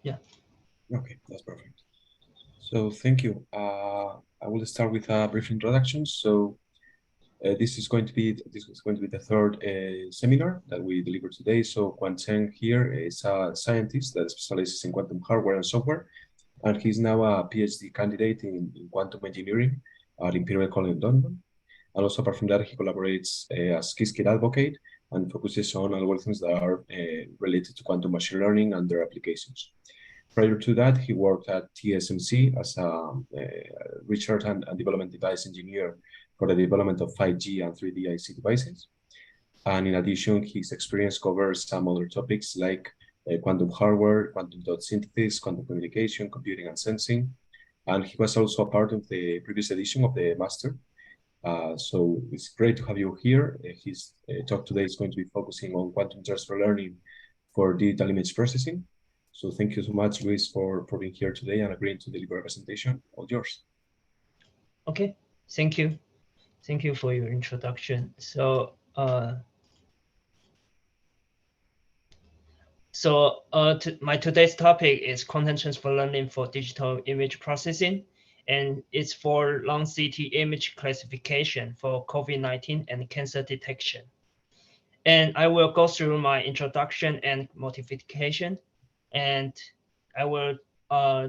Yeah. Okay, that's perfect. So thank you. I will start with a brief introduction. So this is going to be the third seminar that we deliver today. So Kuan-Cheng here is a scientist that specializes in quantum hardware and software, and he's now a PhD candidate in quantum engineering at Imperial College London. And also, apart from that, he collaborates as QCT advocate and focuses on algorithms that are related to quantum machine learning and their applications. Prior to that, he worked at TSMC as a research and development device engineer for the development of 5G and 3D IC devices. And in addition, his experience covers some other topics like quantum hardware, quantum dot synthesis, quantum communication, computing and sensing. And he was also a part of the previous edition of the master. So it's great to have you here. His talk today is going to be focusing on quantum transfer learning for digital image processing. So thank you so much, Luis, for being here today and agreeing to deliver a presentation. All yours. Okay. Thank you. Thank you for your introduction. So my today's topic is content transfer learning for digital image processing, and it's for long CT image classification for COVID-19 and cancer detection. And I will go through my introduction and modification, and I will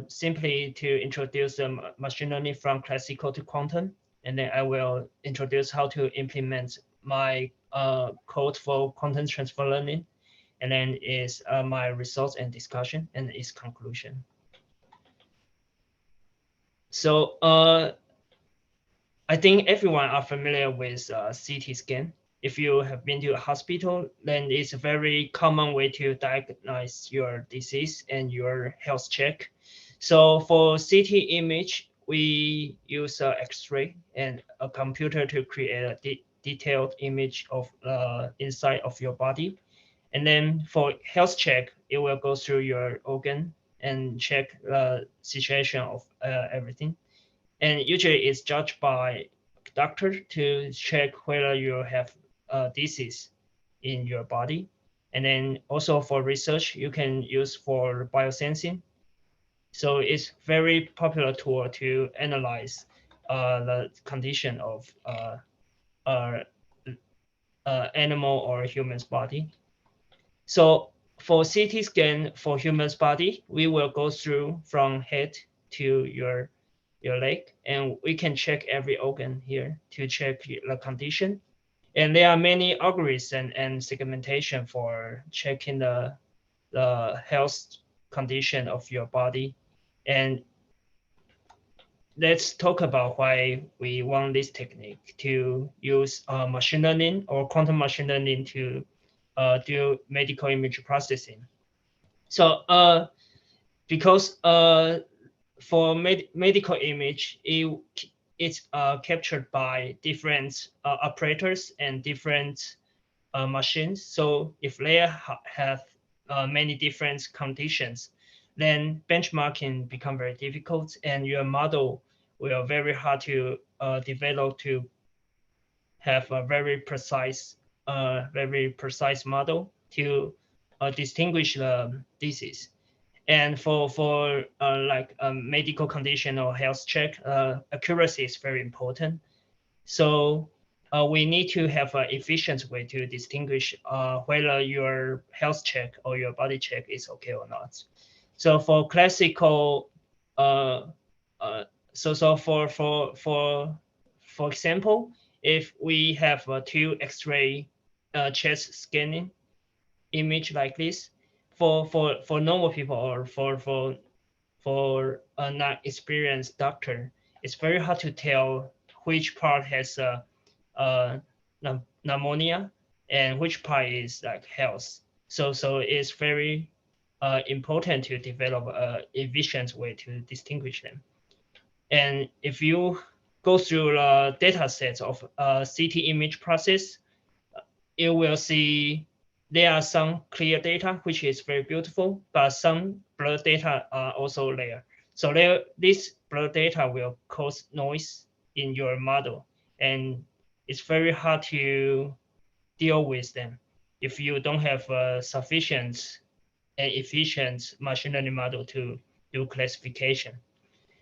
simply to introduce machine learning from classical to quantum, and then I will introduce how to implement my code for content transfer learning, and then is my results and discussion and its conclusion. So I think everyone are familiar with CT scan. If you have been to a hospital, then it's a very common way to diagnose your disease and your health check. So for CT image, we use X-ray and a computer to create a detailed image of inside of your body. And then for health check, it will go through your organ and check the situation of everything. And usually it's judged by doctor to check whether you have disease in your body. And then also for research, you can use for biosensing. So it's very popular tool to analyze the condition of uh, animal or human's body. So for CT scan for human's body, we will go through from head to your leg, and we can check every organ here to check the condition. And there are many algorithms and segmentation for checking the health condition of your body. And let's talk about why we want this technique to use machine learning or quantum machine learning to do medical image processing. So because for medical image, it's captured by different operators and different machines. So if they have many different conditions, then benchmarking become very difficult, and your model will very hard to develop to have a very precise model to distinguish the disease. And for like a medical condition or health check, accuracy is very important. So we need to have an efficient way to distinguish whether your health check or your body check is okay or not. So for classical, uh, so for example, if we have two X-ray chest scanning image like this, for normal people or for a not experienced doctor, it's very hard to tell which part has pneumonia and which part is like health. So it's very important to develop a efficient way to distinguish them. And if you go through the data sets of CT image process, you will see there are some clear data, which is very beautiful, but some blur data are also there. So this blur data will cause noise in your model, and it's very hard to deal with them if you don't have sufficient an efficient machine learning model to do classification.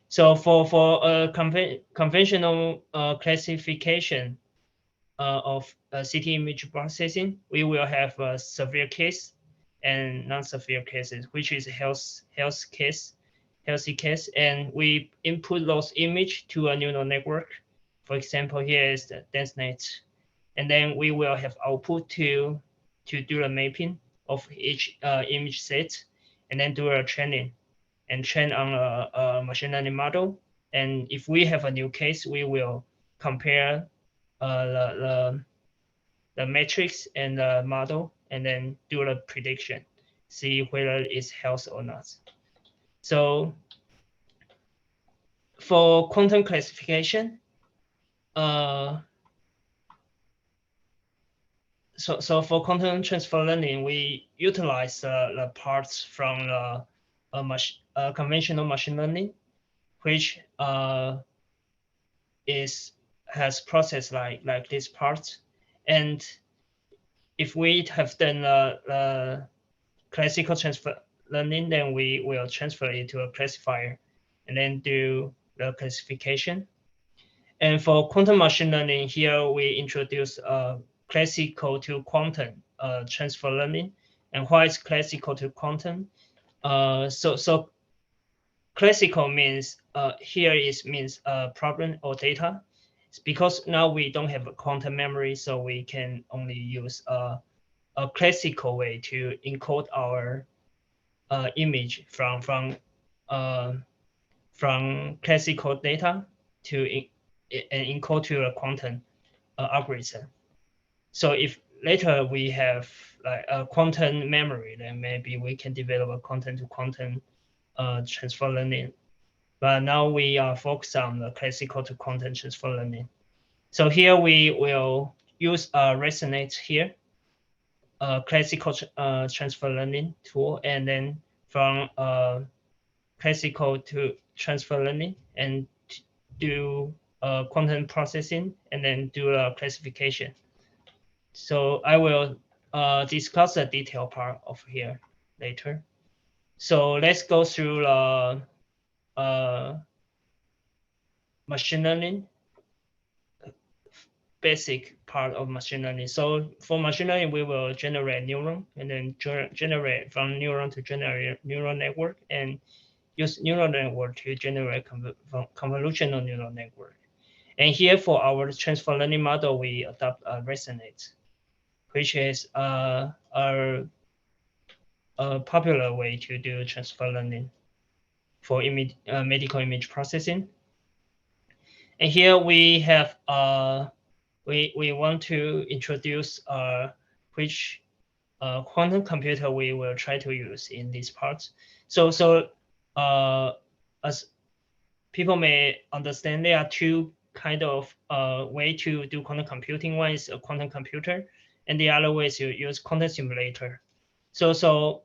So for a conventional classification of CT image processing, we will have a severe case and non-severe cases, which is healthy case, and we input those image to a neural network. For example, here is the DenseNet, and then we will have output to do the mapping of each image set, and then do a training and train on a machine learning model. And if we have a new case, we will compare the matrix and the model, and then do the prediction, see whether it's health or not. So for quantum classification, so for quantum transfer learning, we utilize the parts from the conventional machine learning, which has processed like this part. And if we have done classical transfer learning, then we will transfer it to a classifier and then do the classification. And for quantum machine learning, here we introduce classical to quantum transfer learning. And why is classical to quantum? So classical means means problem or data. It's because now we don't have a quantum memory, so we can only use a classical way to encode our image from classical data to encode to a quantum algorithm. So if later we have like a quantum memory, then maybe we can develop a quantum to quantum transfer learning. But now we are focused on the classical to quantum transfer learning. So here we will use Resonate here, classical transfer learning tool, and then from classical to transfer learning, and do quantum processing, and then do a classification. So I will discuss the detail part of here later. So let's go through the machine learning, basic part of machine learning. So for machine learning, we will generate neuron, and then generate from neuron to generate neural network, and use neural network to generate convolutional neural network. And here for our transfer learning model, we adopt Resonate, which is a popular way to do transfer learning for medical image processing. And here we have we want to introduce which quantum computer we will try to use in this part. So as people may understand, there are two kind of way to do quantum computing. One is a quantum computer, and the other way is to use quantum simulator. So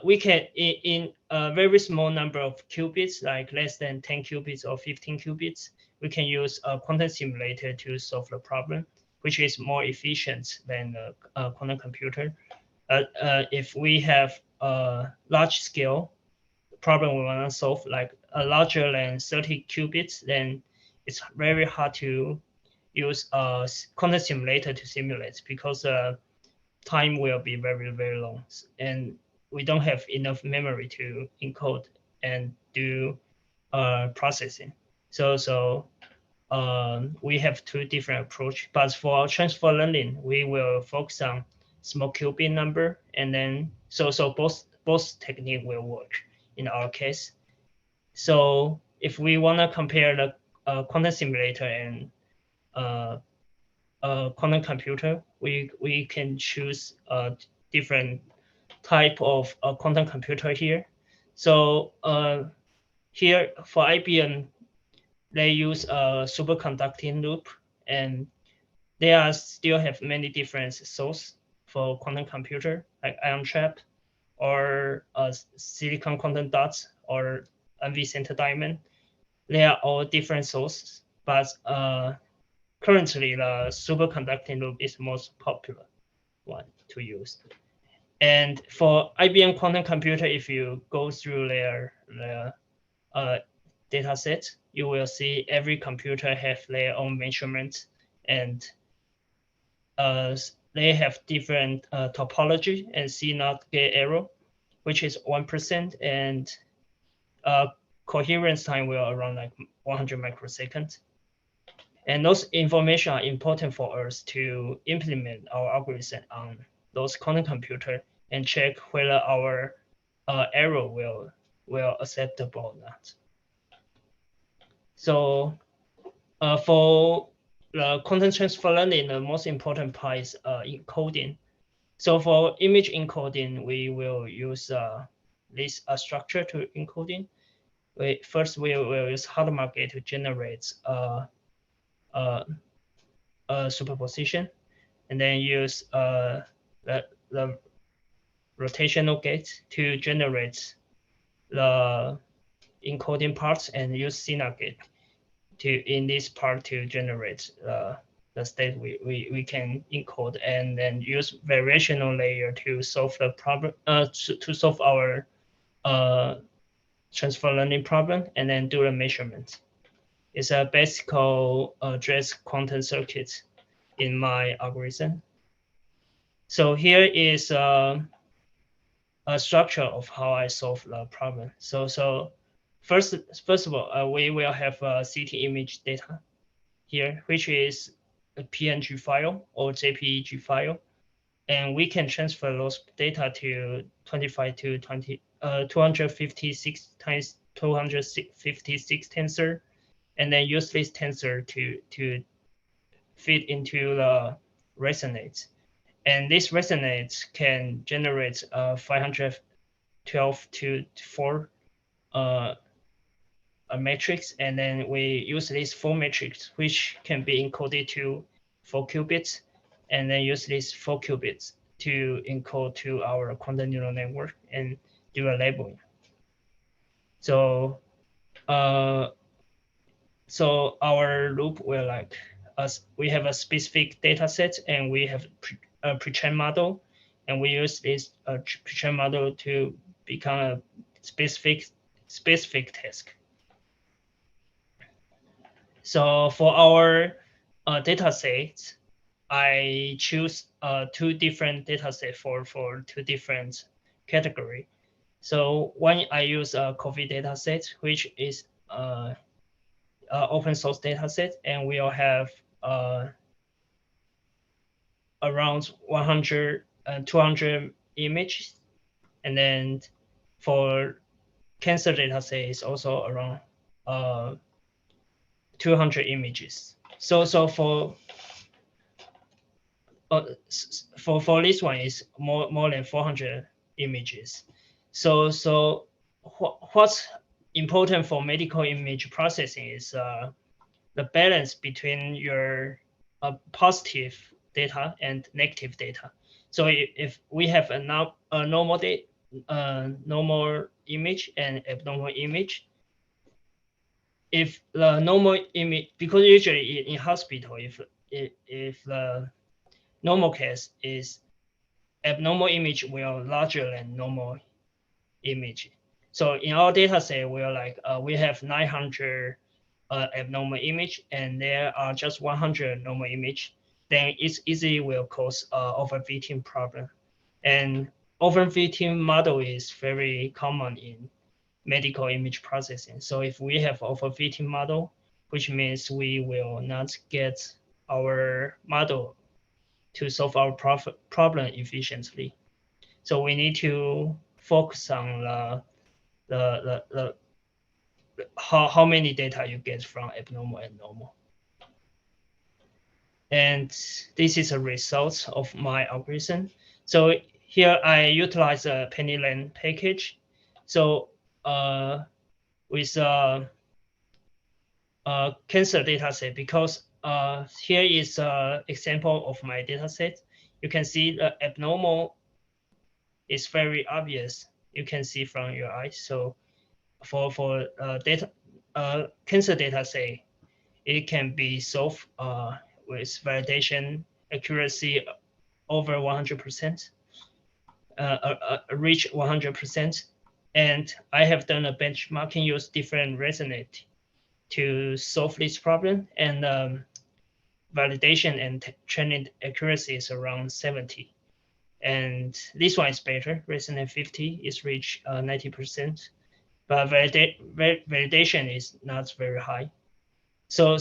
we can, in a very small number of qubits, like less than 10 qubits or 15 qubits, we can use a quantum simulator to solve the problem, which is more efficient than a quantum computer. If we have a large scale problem we want to solve, like a larger than 30 qubits, then it's very hard to use a quantum simulator to simulate, because time will be very, very long, and we don't have enough memory to encode and do processing. So we have two different approach. But for transfer learning, we will focus on small qubit number, and then so both technique will work in our case. So if we want to compare the quantum simulator and quantum computer, we can choose a different type of quantum computer here. So here for IBM, they use a superconducting loop, and they are still have many different source for quantum computer, like ion trap, or silicon quantum dots, or NV center diamond. They are all different sources, but currently the superconducting loop is most popular one to use. And for IBM quantum computer, if you go through their data set, you will see every computer have their own measurements, and they have different topology and C0 gate error, which is 1%, and coherence time will around like 100 microseconds. And those information are important for us to implement our algorithm on those quantum computer and check whether our error will acceptable or not. So for the quantum transfer learning, the most important part is encoding. So for image encoding, we will use this structure to encoding. First, we will use Hadamard gate to generate a superposition, and then use the rotational gate to generate the encoding parts, and use CNAP gate in this part to generate the state we can encode, and then use variational layer to solve the problem, to solve our transfer learning problem, and then do the measurement. It's a basic address quantum circuit in my algorithm. So here is a structure of how I solve the problem. So first of all, we will have a CT image data here, which is a PNG file or JPEG file, and we can transfer those data to 256 times 256 tensor, and then use this tensor to feed into the resonance. And this resonance can generate 512 to 4 a matrix, and then we use this 4 matrix, which can be encoded to 4 qubits, and then use these 4 qubits to encode to our quantum neural network and do a labeling. So so our loop will like we have a specific data set, and we have a pre-trained model, and we use this pre-trained model to become a specific task. So for our data sets, I choose 2 different data sets for 2 different category. So one, I use a COVID data set, which is open source data set, and we'll have around 100 and 200 images. And then for cancer data set is also around 200 images. So for this one is more than 400 images. So what's important for medical image processing is the balance between your positive data and negative data. So if we have a normal image and abnormal image, if the normal image, because usually in hospital, if the normal case is abnormal image will larger than normal image. So in our data set, we have 900 abnormal image, and there are just 100 normal image. Then it's easily will cause overfitting problem. And overfitting model is very common in medical image processing. So if we have overfitting model, which means we will not get our model to solve our problem efficiently. So we need to focus on the how many data you get from abnormal and normal. And this is a result of my algorithm. So here I utilize a PennyLane package. So with cancer dataset, because here is an example of my dataset. You can see the abnormal is very obvious. You can see from your eyes. So for cancer dataset, it can be solved with validation accuracy over 100%. reach 100%. And I have done a benchmarking, use different resonate to solve this problem, and validation and training accuracy is around 70. And this one is better. Resonate 50 is reach 90%, but validation is not very high. So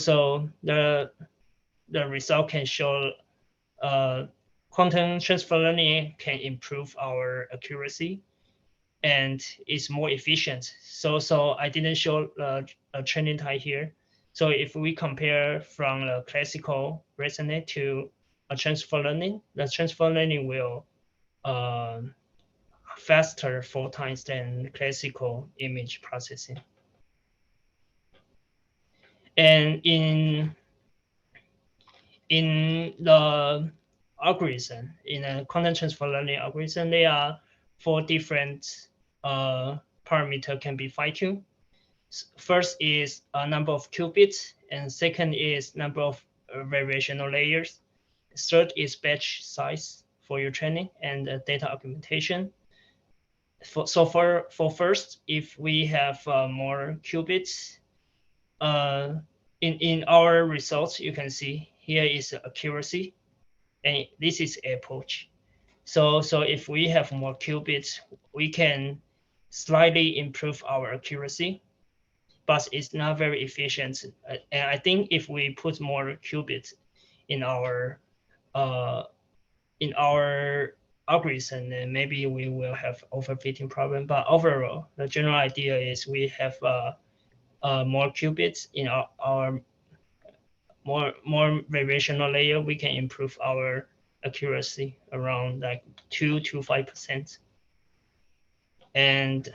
the result can show quantum transfer learning can improve our accuracy and is more efficient. So I didn't show a training time here. So if we compare from the classical resonate to a transfer learning, the transfer learning will faster 4 times than classical image processing. And in the algorithm, in a content transfer learning algorithm, there are 4 different parameter can be fine-tuned. First is a number of qubits, and second is number of variational layers. Third is batch size for your training and data augmentation. For first, if we have more qubits, in our results, you can see here is accuracy, and this is approach. So if we have more qubits, we can slightly improve our accuracy, but it's not very efficient. And I think if we put more qubits in our algorithm, then maybe we will have overfitting problem. But overall, the general idea is we have more qubits in our more variational layer, we can improve our accuracy around like 2 to 5%. And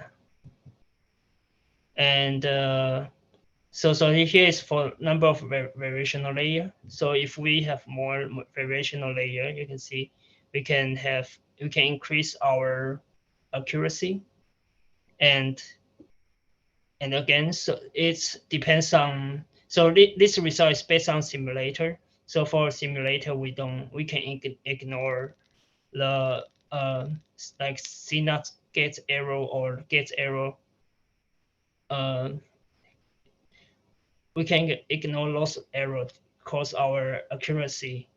so here is for number of variational layer. So if we have more variational layer, you can see we can increase our accuracy. And again, so it depends on, so this result is based on simulator. So for simulator, we can ignore the like CNOT gate error or gate error. We can ignore loss error cause our accuracy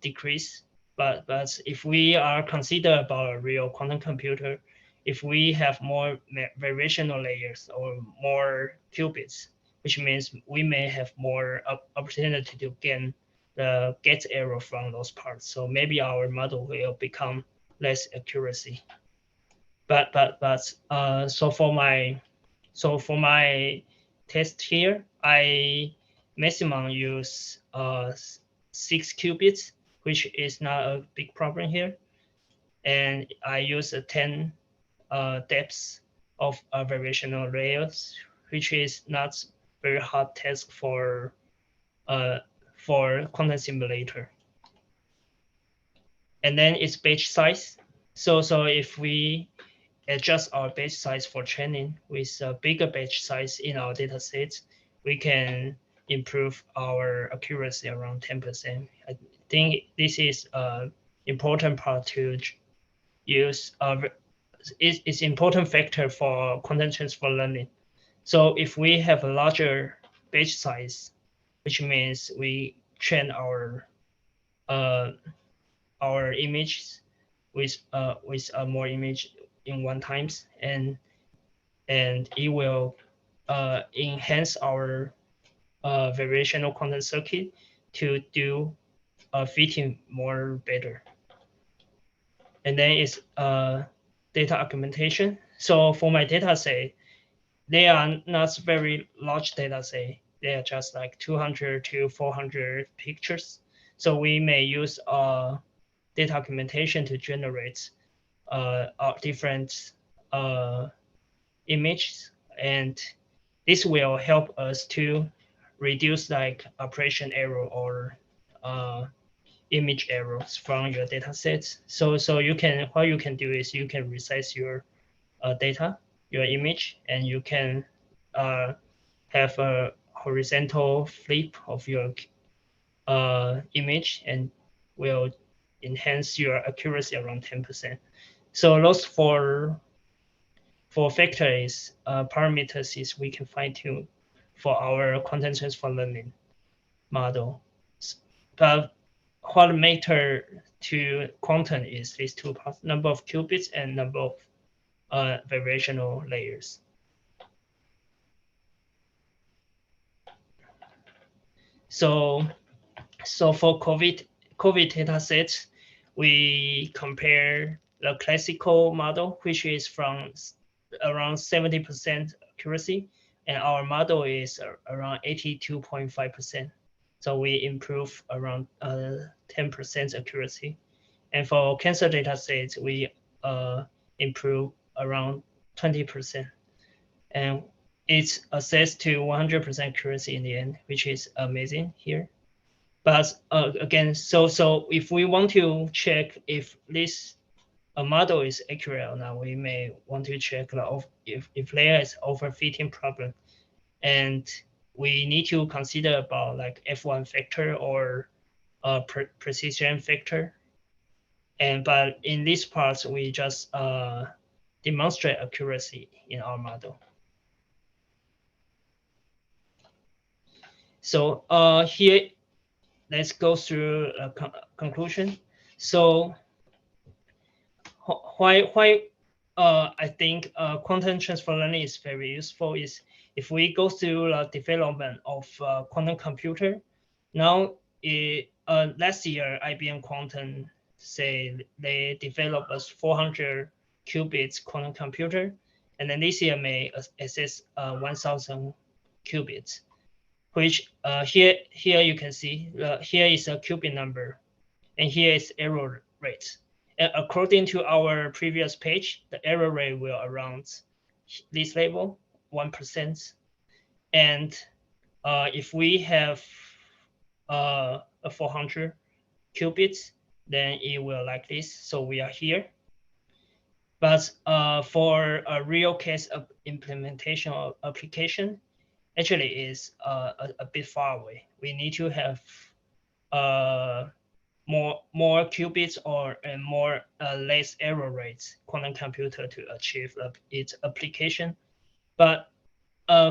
decrease. But if we are consider about a real quantum computer, if we have more variational layers or more qubits, which means we may have more opportunity to gain the gate error from those parts. So maybe our model will become less accuracy. But so for my test here, I maximum use 6 qubits, which is not a big problem here. And I use a 10 depths of variational layers, which is not very hard task for quantum simulator. And then it's batch size. So if we adjust our batch size for training with a bigger batch size in our data sets, we can improve our accuracy around 10%. I think this is an important part to use. It's important factor for content transfer learning. So if we have a larger batch size, which means we train our images with more image in one times, and it will enhance our variational quantum circuit to do fitting more better. And then it's data augmentation. So for my data set, they are not very large data set. They are just like 200 to 400 pictures. So we may use data augmentation to generate different images, and this will help us to reduce like operation error or image errors from your data sets. So what you can do is you can resize your data, your image, and you can have a horizontal flip of your image, and will enhance your accuracy around 10%. So those four factors, parameters is we can fine tune for our content transfer learning model. But what matter to quantum is these two parts: number of qubits and number of variational layers. So for COVID datasets, we compare the classical model, which is from around 70% accuracy, and our model is around 82.5%. So we improve around 10% accuracy. And for cancer datasets, we improve around 20%. And it's assessed to 100% accuracy in the end, which is amazing here. But again, so if we want to check if this model is accurate or not, we may want to check if there is overfitting problem, and we need to consider about like F1 factor or precision factor. But in this part, we just demonstrate accuracy in our model. So here, let's go through a conclusion. So why I think quantum transfer learning is very useful is if we go through the development of quantum computer. Now, last year, IBM Quantum say they developed a 400 qubits quantum computer, and then this year may access 1,000 qubits, which here you can see here is a qubit number, and here is error rate. And according to our previous page, the error rate will around this level, 1%. And if we have a 400 qubits, then it will like this. So we are here. But for a real case of implementation or application, actually is a bit far away. We need to have more qubits or more less error rates quantum computer to achieve its application. But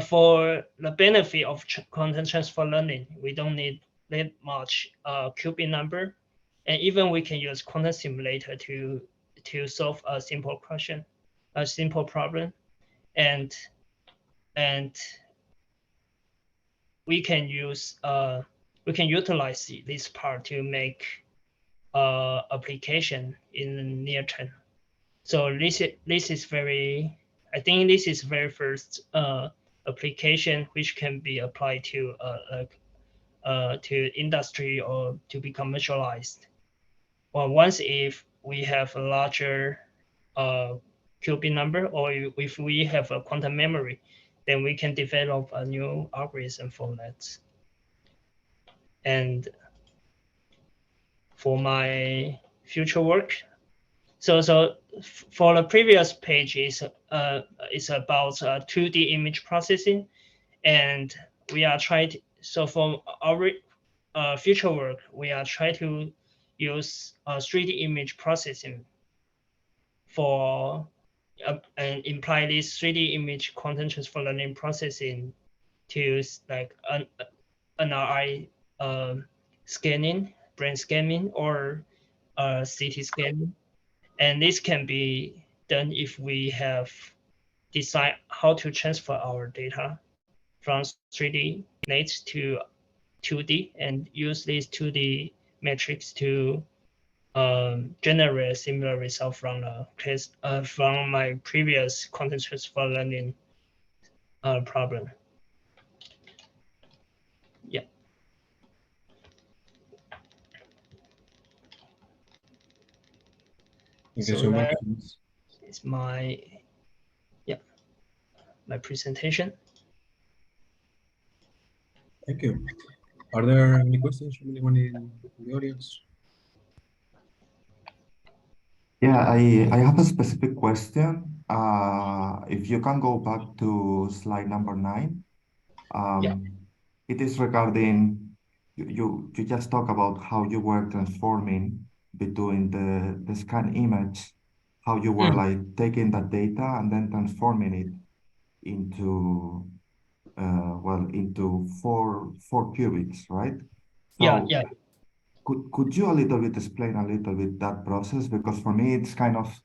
for the benefit of quantum transfer learning, we don't need that much qubit number, and even we can use quantum simulator to solve a simple question, a simple problem, and we can utilize this part to make application in the near term. So this is very, I think this is very first application which can be applied to industry or to be commercialized. Well, once if we have a larger qubit number, or if we have a quantum memory, then we can develop a new algorithm for that. And for my future work, so for the previous page is about 2D image processing, and we are trying to, so for our future work, we are trying to use 3D image processing for and imply this 3D image quantum transfer learning processing to like an MRI scanning, brain scanning, or CT scanning. And this can be done if we have decide how to transfer our data from 3D matrix to 2D and use these 2D metrics to generate a similar result from the case from my previous quantum transfer learning problem. Yeah. Thank you so much. It's my presentation. Thank you. Are there any questions from anyone in the audience? Yeah, I have a specific question. If you can go back to slide number 9. It is regarding, you just talk about how you were transforming between the scan image, how you were like taking that data and then transforming it into into four qubits, right? Yeah, So yeah. could you a little bit explain a little bit that process? Because for me, it's kind of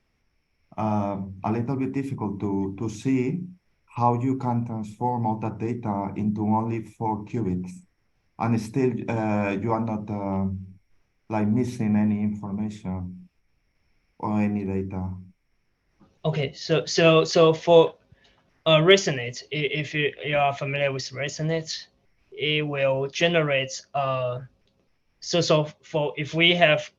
a little bit difficult to see how you can transform all that data into only four qubits, and still you are not like missing any information or any data. Okay, so for resonate, if you are familiar with resonate, it will generate so for if we have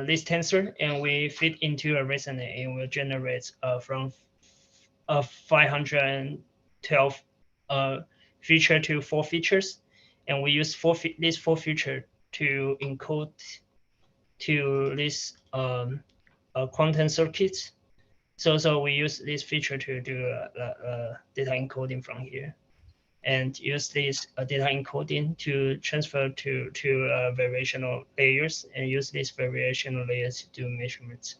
this tensor and we fit into a resonate, it will generate from 512 feature to 4 features, and we use these 4 feature to encode to this quantum circuits. So we use this feature to do data encoding from here, and use this data encoding to transfer to variational layers, and use these variational layers to do measurements.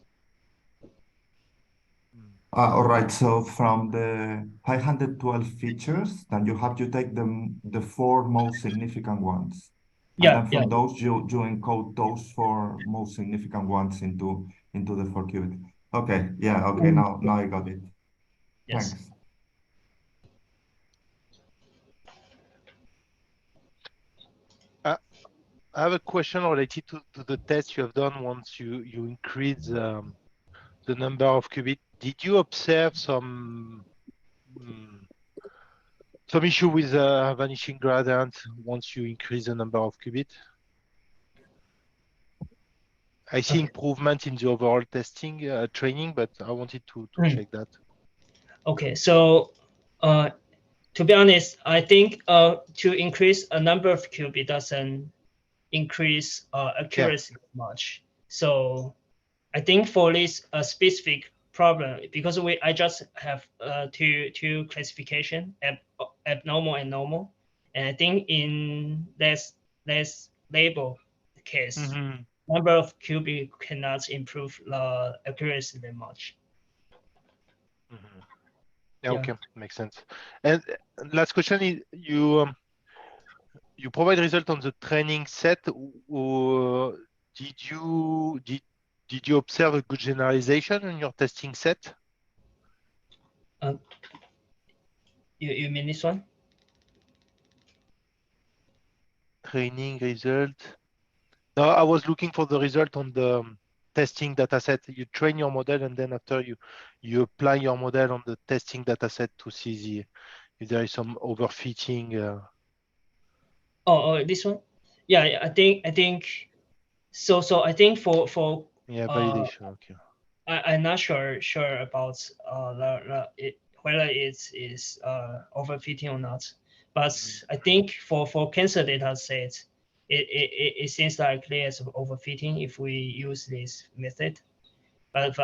All right, so from the 512 features, then you have to take the four most significant ones. And Yeah, then yeah. from those, you encode those four most significant ones into the four qubit. Okay, yeah, okay, now I got it. Yes. Thanks. I have a question related to the test you have done once you increase the number of qubits. Did you observe some issue with vanishing gradient once you increase the number of qubits? I see improvement in the overall testing training, but I wanted to check that. Okay, so to be honest, I think to increase a number of qubits doesn't increase accuracy much. So I think for this specific problem, because I just have two classification, abnormal and normal, and I think in this label case, number of qubit cannot improve the accuracy that much. Yeah, okay, makes sense. And last question is, you provide result on the training set, or did you observe a good generalization in your testing set? You mean this one? Training result. No, I was looking for the result on the testing dataset. You train your model, and then after you apply your model on the testing dataset to see if there is some overfitting. Oh, this one? Yeah, I think so. So I think for validation. Okay. I'm not sure about whether it is overfitting or not. But I think for cancer data sets, it seems like there's overfitting if we use this method. But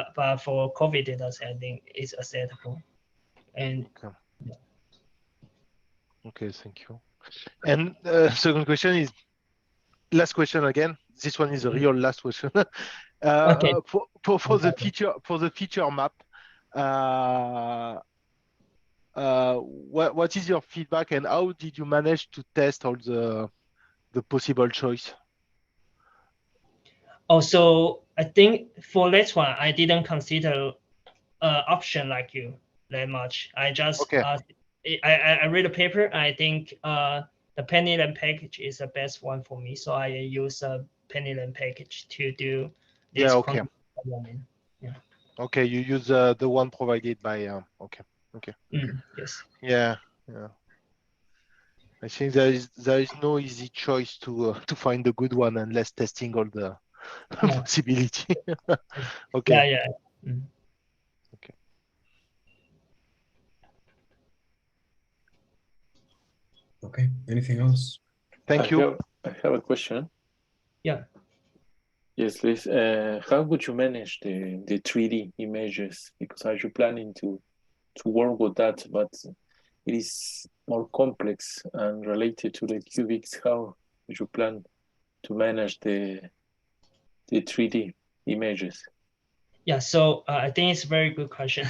for COVID data set, I think it's acceptable. And okay, thank you. And second question is, last question again. This one is a real last question. okay. For the feature map, what is your feedback, and how did you manage to test all the possible choice? Also, I think for that one, I didn't consider option like you that much. I just I read the paper. I think the Pennyland package is the best one for me. So I use a Pennyland package to do this quantum programming. Yeah. Okay, you use the one provided by okay. Yes. Yeah. I think there is no easy choice to find the good one unless testing all the possibility. Okay. Yeah. Okay. Okay. Anything else? Thank you. I have a question. Yeah. Yes, please. How would you manage the 3D images? Because are you planning to work with that? But it is more complex and related to the cubics. How would you plan to manage the 3D? images? Yeah, so I think it's a very good question.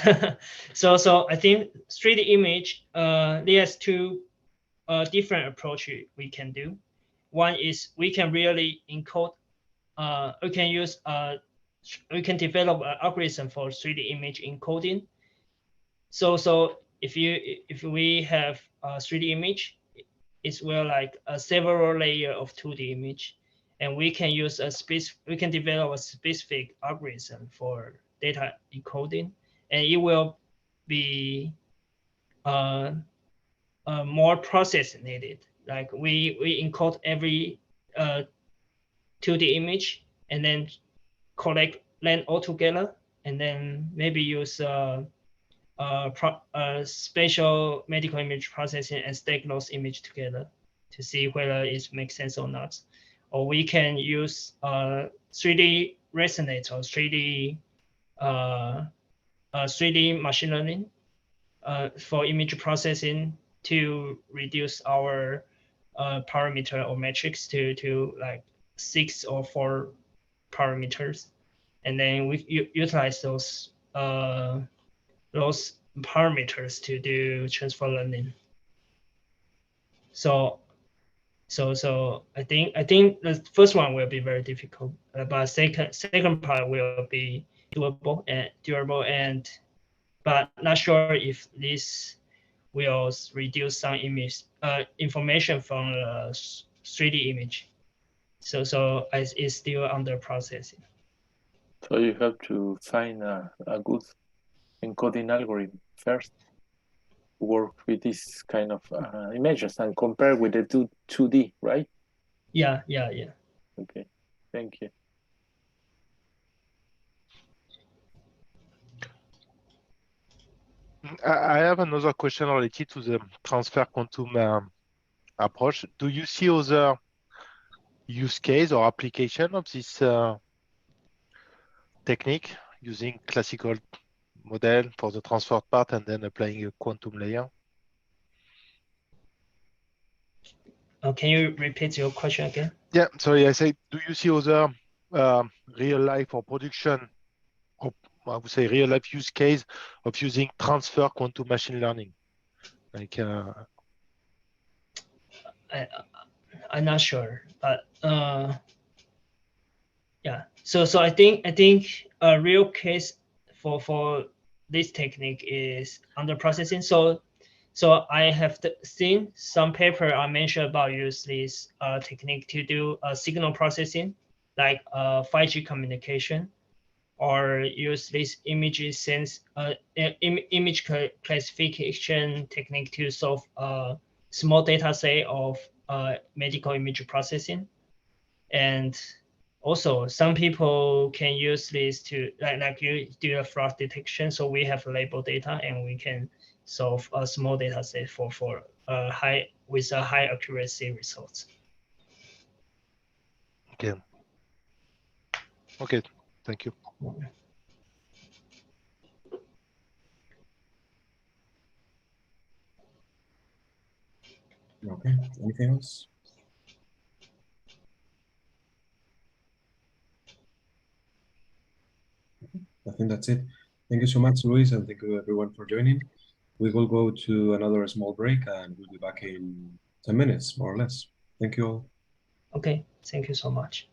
so I think 3D image, there's two different approaches we can do. One is we can really encode. We can use we can develop an algorithm for 3D image encoding. So if we have a 3D image, it's well like a several layer of 2D image, and we can use we can develop a specific algorithm for data encoding, and it will be more process needed. Like we encode every 2D image and then collect them all together, and then maybe use spatial medical image processing and stack those images together to see whether it makes sense or not. Or we can use 3D resonate or 3D machine learning for image processing to reduce our parameter or metrics to like 6 or 4 parameters, and then we utilize those parameters to do transfer learning. So I think the first one will be very difficult, but second part will be doable, and but not sure if this will reduce some image information from the 3D image. So it's still under processing. So you have to find a good encoding algorithm first to work with this kind of images and compare with the 2D, right? Yeah. Okay, thank you. I have another question related to the transfer quantum approach. Do you see other use case or application of this technique using classical model for the transfer part and then applying a quantum layer? Can you repeat your question again? Yeah, sorry, I say, do you see other real life or production, or I would say real life use case of using transfer quantum machine learning? Like, I'm not sure, but yeah. So I think a real case for this technique is under processing. So I have seen some paper I mentioned about use this technique to do signal processing, like 5G communication, or use this image image classification technique to solve a small data set of medical image processing. And also some people can use this to like you do a fraud detection. So we have label data and we can solve a small data set for high accuracy results. Okay, thank you. Okay, anything else? I think that's it. Thank you so much, Luis, and thank you everyone for joining. We will go to another small break and we'll be back in 10 minutes, more or less. Thank you all. Okay, thank you so much.